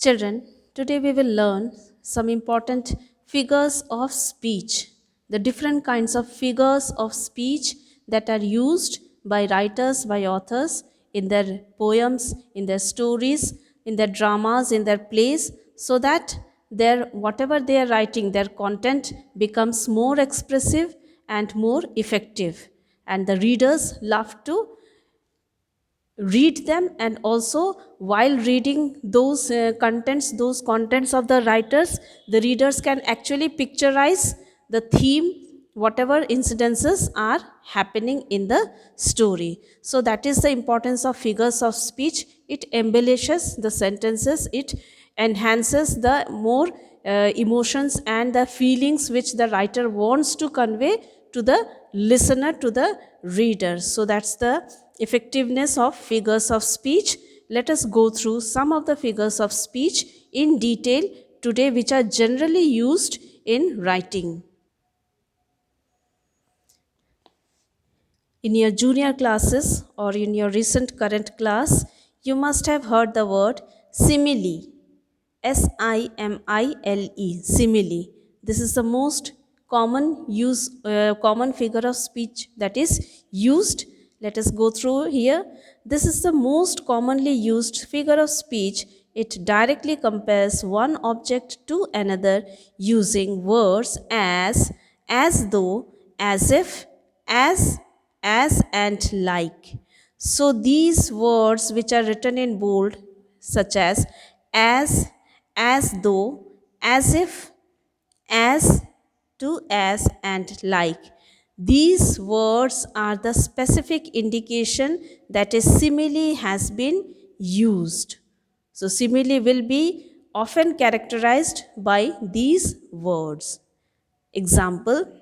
Children, today we will learn some important figures of speech, the different kinds of figures of speech that are used by writers, by authors in their poems, in their stories, in their dramas, in their plays, so that their whatever they are writing, their content becomes more expressive and more effective. And the readers love to read them, and also while reading those contents of the writers, the readers can actually picturize the theme, whatever incidences are happening in the story. So that is the importance of figures of speech. It embellishes the sentences, it enhances the more emotions and the feelings which the writer wants to convey to the listener, to the reader. So that's the effectiveness of figures of speech. Let us go through some of the figures of speech in detail today, which are generally used in writing. In your junior classes or in your recent current class, you must have heard the word simile. Simile, simile. This is the most common figure of speech that is used. Let us go through here. This is the most commonly used figure of speech. It directly compares one object to another using words as though, as if, as and like. So these words which are written in bold, such as though, as if, as, to, as, and like. These words are the specific indication that a simile has been used. So simile will be often characterized by these words. Example: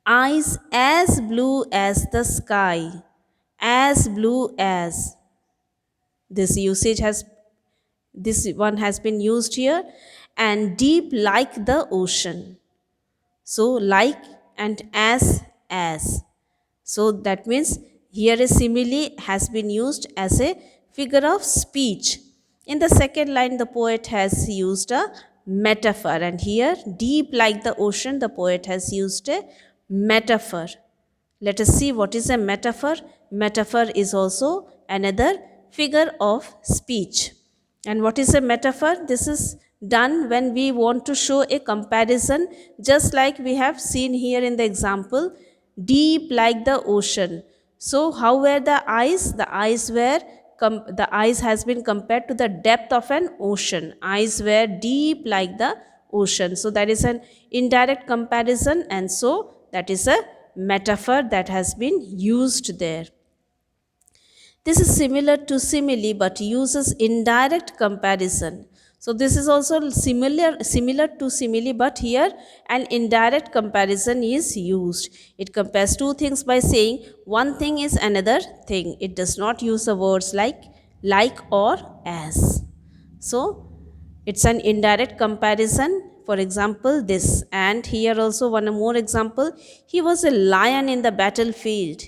eyes as blue as the sky, as blue as. This usage has this one has been used here. And deep like the ocean. So like and as. So that means here a simile has been used as a figure of speech. In the second line, the poet has used a metaphor, and here deep like the ocean, the poet has used a metaphor. Let us see what is a metaphor. Metaphor is also another figure of speech. And what is a metaphor? This is done when we want to show a comparison, just like we have seen here in the example, deep like the ocean. So how were the eyes? The eyes were the eyes has been compared to the depth of an ocean. Eyes were deep like the ocean. So that is an indirect comparison, and so that is a metaphor that has been used there. This is similar to simile but uses indirect comparison. So this is also similar to simile, but here an indirect comparison is used. It compares two things by saying one thing is another thing. It does not use the words like or as. So it's an indirect comparison. For example, this, and here also one more example. He was a lion in the battlefield.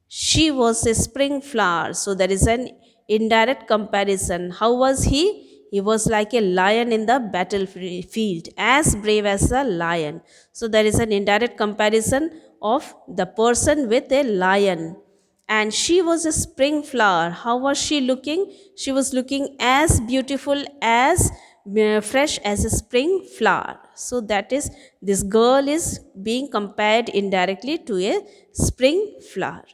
She was a spring flower. So there is an indirect comparison. How was he? He was like a lion in the battlefield, as brave as a lion. So there is an indirect comparison of the person with a lion. And she was a spring flower. How was she looking? She was looking as beautiful, as fresh as a spring flower. So that is, this girl is being compared indirectly to a spring flower.